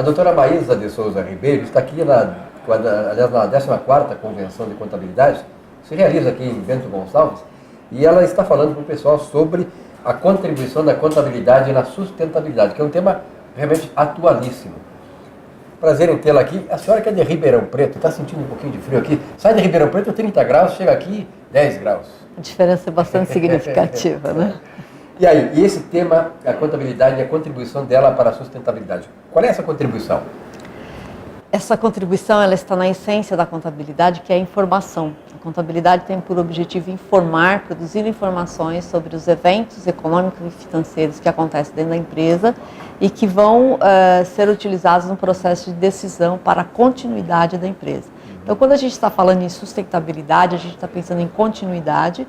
doutora Maísa de Souza Ribeiro está aqui, aliás, na 14ª Convenção de Contabilidade, que se realiza aqui em Bento Gonçalves, e ela está falando para o pessoal sobre a contribuição da contabilidade na sustentabilidade, que é um tema realmente atualíssimo. Prazer em tê-la aqui. A senhora que é de Ribeirão Preto, está sentindo um pouquinho de frio aqui? Sai de Ribeirão Preto, 30 graus, chega aqui 10 graus. A diferença é bastante significativa, né? E aí, e esse tema, a contabilidade e a contribuição dela para a sustentabilidade. Qual é essa contribuição? Essa contribuição ela está na essência da contabilidade, que é a informação. A contabilidade tem por objetivo informar, produzir informações sobre os eventos econômicos e financeiros que acontecem dentro da empresa e que vão ser utilizados no processo de decisão para a continuidade da empresa. Então, quando a gente está falando em sustentabilidade, a gente está pensando em continuidade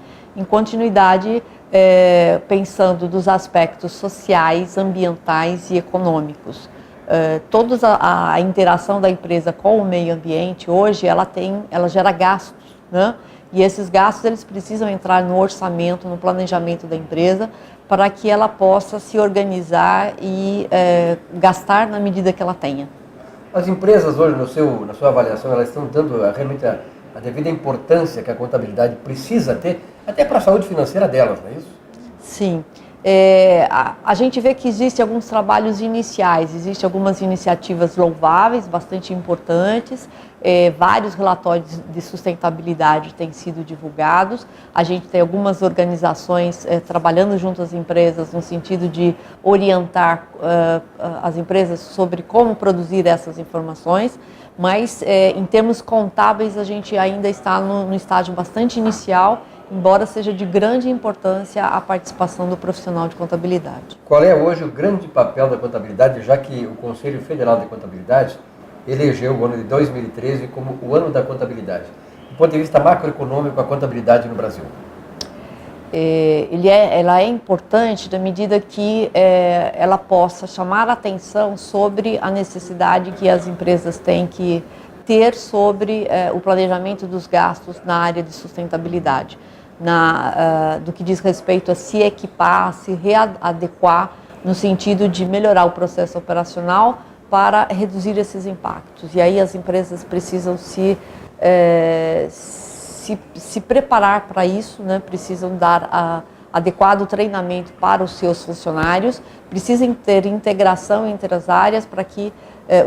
pensando nos aspectos sociais, ambientais e econômicos. Toda a interação da empresa com o meio ambiente, hoje, ela gera gastos, né? E esses gastos, eles precisam entrar no orçamento, no planejamento da empresa, para que ela possa se organizar e gastar na medida que ela tenha. As empresas hoje, na sua avaliação, elas estão dando realmente a devida importância que a contabilidade precisa ter, até para a saúde financeira delas, não é isso? Sim. A gente vê que existem alguns trabalhos iniciais, existem algumas iniciativas louváveis, bastante importantes, vários relatórios de sustentabilidade têm sido divulgados, a gente tem algumas organizações trabalhando junto às empresas no sentido de orientar as empresas sobre como produzir essas informações, mas em termos contábeis a gente ainda está no estágio bastante inicial, embora seja de grande importância a participação do profissional de contabilidade. Qual é hoje o grande papel da contabilidade, já que o Conselho Federal de Contabilidade elegeu o ano de 2013 como o ano da contabilidade? Do ponto de vista macroeconômico, a contabilidade no Brasil. Ela é importante na medida que ela possa chamar a atenção sobre a necessidade que as empresas têm que ter sobre o planejamento dos gastos na área de sustentabilidade. Do que diz respeito a se equipar, se readequar no sentido de melhorar o processo operacional para reduzir esses impactos. E aí as empresas precisam se preparar para isso, né? Precisam dar adequado treinamento para os seus funcionários, precisam ter integração entre as áreas para que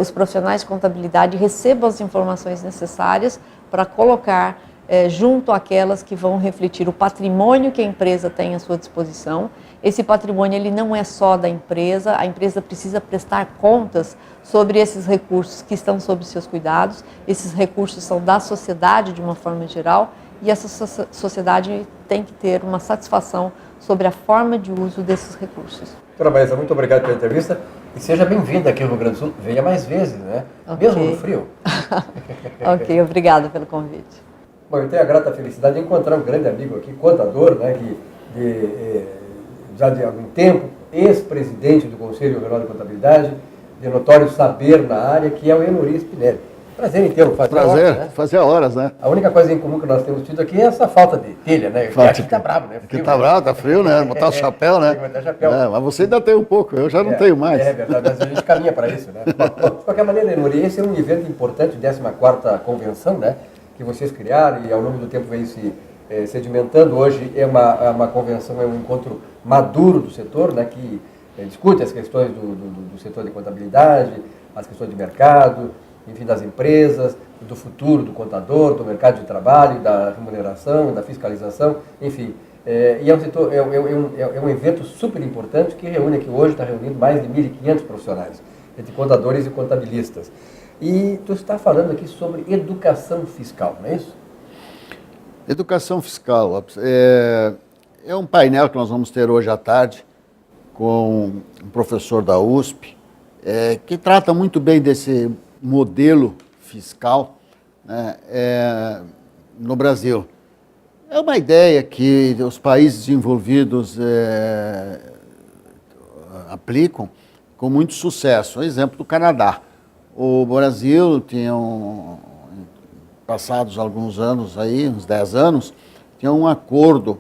os profissionais de contabilidade recebam as informações necessárias para colocar junto àquelas que vão refletir o patrimônio que a empresa tem à sua disposição. Esse patrimônio ele não é só da empresa, a empresa precisa prestar contas sobre esses recursos que estão sob seus cuidados, esses recursos são da sociedade de uma forma geral e essa sociedade tem que ter uma satisfação sobre a forma de uso desses recursos. Doutora Maísa, muito obrigado pela entrevista e seja bem-vinda aqui ao Rio Grande do Sul, venha mais vezes, né? Okay. Mesmo no frio. Ok, obrigada pelo convite. Bom, eu tenho a grata felicidade de encontrar um grande amigo aqui, contador, né, já de algum tempo, ex-presidente do Conselho Federal de Contabilidade, de notório saber na área, que é o Enori Spinelli. Prazer em tê-lo. Fazia horas, né? A única coisa em comum que nós temos tido aqui é essa falta de telha, né? Aqui tá bravo, né? Aqui tá bravo, tá frio, né? Botar o chapéu, né? Botar chapéu. Mas você ainda tem um pouco, eu já não tenho mais. É verdade, mas a gente caminha para isso, né? Bom, de qualquer maneira, Enori, esse é um evento importante, 14ª Convenção, né? Que vocês criaram e ao longo do tempo vem se sedimentando. Hoje é uma convenção, é um encontro maduro do setor, né, que discute as questões do setor de contabilidade, as questões de mercado, enfim, das empresas, do futuro do contador, do mercado de trabalho, da remuneração, da fiscalização, enfim. E é um evento super importante que reúne aqui hoje, está reunindo mais de 1.500 profissionais, entre contadores e contabilistas. E tu está falando aqui sobre educação fiscal, não é isso? Educação fiscal. É um painel que nós vamos ter hoje à tarde com um professor da USP, que trata muito bem desse modelo fiscal, né, no Brasil. É uma ideia que os países desenvolvidos aplicam com muito sucesso. Um exemplo do Canadá. O Brasil tinha, passados alguns anos aí, uns 10 anos, tinha um acordo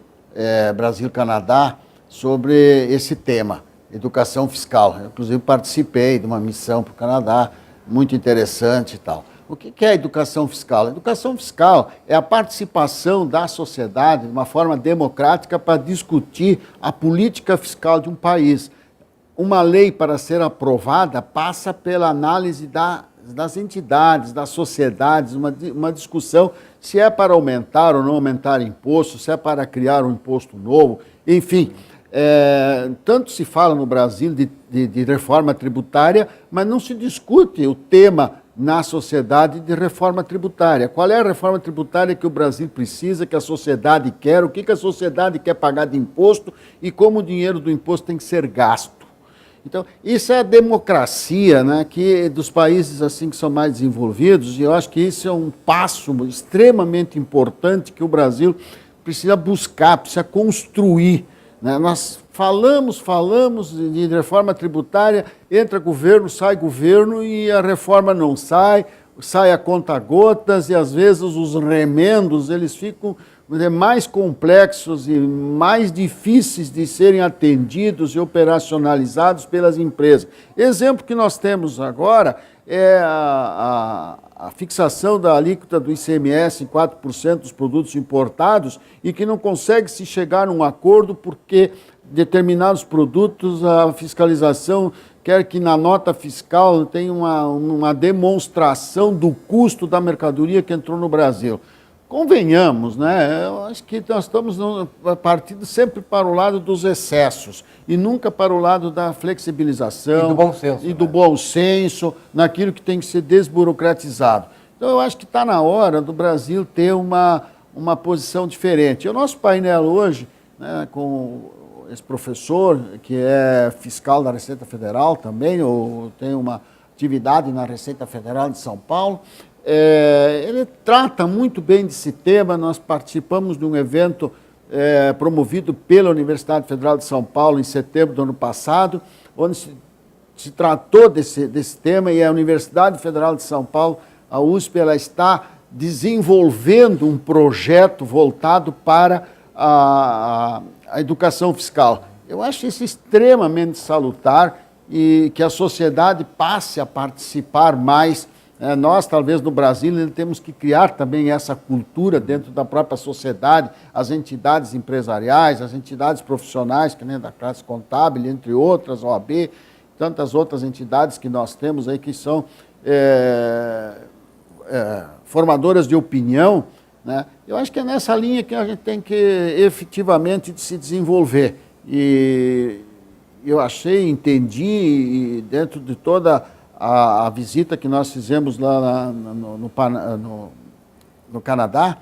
Brasil-Canadá sobre esse tema. educação fiscal. Eu, inclusive, participei de uma missão para o Canadá, muito interessante e tal. O que é a educação fiscal? A educação fiscal é a participação da sociedade de uma forma democrática para discutir a política fiscal de um país. Uma lei, para ser aprovada, passa pela análise das entidades, das sociedades, uma discussão se é para aumentar ou não aumentar imposto, se é para criar um imposto novo, enfim. Tanto se fala no Brasil de reforma tributária, mas não se discute o tema na sociedade de reforma tributária. Qual é a reforma tributária que o Brasil precisa, que a sociedade quer, o que a sociedade quer pagar de imposto e como o dinheiro do imposto tem que ser gasto. Então, isso é a democracia, né, dos países assim que são mais desenvolvidos, e eu acho que isso é um passo extremamente importante que o Brasil precisa buscar, precisa construir. Né? Nós falamos de reforma tributária, entra governo, sai governo e a reforma não sai a conta-gotas e às vezes os remendos eles ficam mais complexos e mais difíceis de serem atendidos e operacionalizados pelas empresas. Exemplo que nós temos agora é a fixação da alíquota do ICMS em 4% dos produtos importados e que não consegue se chegar a um acordo porque determinados produtos, a fiscalização quer que na nota fiscal tenha uma demonstração do custo da mercadoria que entrou no Brasil. Convenhamos, né? Eu acho que nós estamos partindo sempre para o lado dos excessos e nunca para o lado da flexibilização. E do bom senso. E do bom senso, naquilo que tem que ser desburocratizado. Então, eu acho que está na hora do Brasil ter uma posição diferente. O nosso painel hoje, né, com esse professor, que é fiscal da Receita Federal também, ou tem uma atividade na Receita Federal de São Paulo, ele trata muito bem desse tema. Nós participamos de um evento promovido pela Universidade Federal de São Paulo em setembro do ano passado, onde se tratou desse tema, e a Universidade Federal de São Paulo, a USP, ela está desenvolvendo um projeto voltado para a educação fiscal. Eu acho isso extremamente salutar e que a sociedade passe a participar mais. Nós, talvez, no Brasil, temos que criar também essa cultura dentro da própria sociedade, as entidades empresariais, as entidades profissionais, que nem da classe contábil, entre outras, OAB, tantas outras entidades que nós temos aí que são formadoras de opinião, né? Eu acho que é nessa linha que a gente tem que efetivamente se desenvolver. E eu entendi, dentro de toda a visita que nós fizemos lá no Canadá,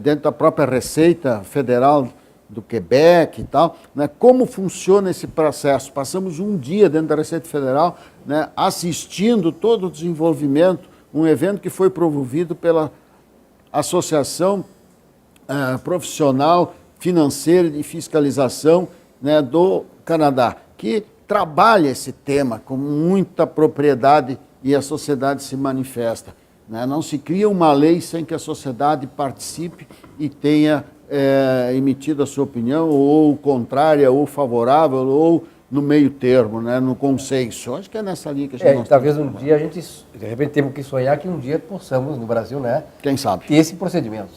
dentro da própria Receita Federal do Quebec e tal, né, como funciona esse processo. Passamos um dia dentro da Receita Federal, né, assistindo todo o desenvolvimento, um evento que foi promovido pela Associação Profissional Financeira de Fiscalização, né, do Canadá, que trabalha esse tema com muita propriedade e a sociedade se manifesta. Né? Não se cria uma lei sem que a sociedade participe e tenha emitido a sua opinião, ou contrária, ou favorável, ou no meio termo, né? No consenso. Acho que é nessa linha que a gente talvez um dia a gente, de repente, temos que sonhar que um dia possamos, no Brasil, né? Quem sabe? Ter esse procedimento.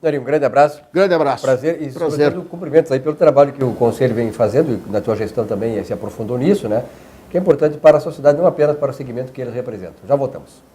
Dani, um grande abraço. Grande abraço. Prazer. E, sobretudo, cumprimentos aí pelo trabalho que o Conselho vem fazendo, e na tua gestão também se aprofundou nisso, né? Que é importante para a sociedade, não apenas para o segmento que eles representam. Já voltamos.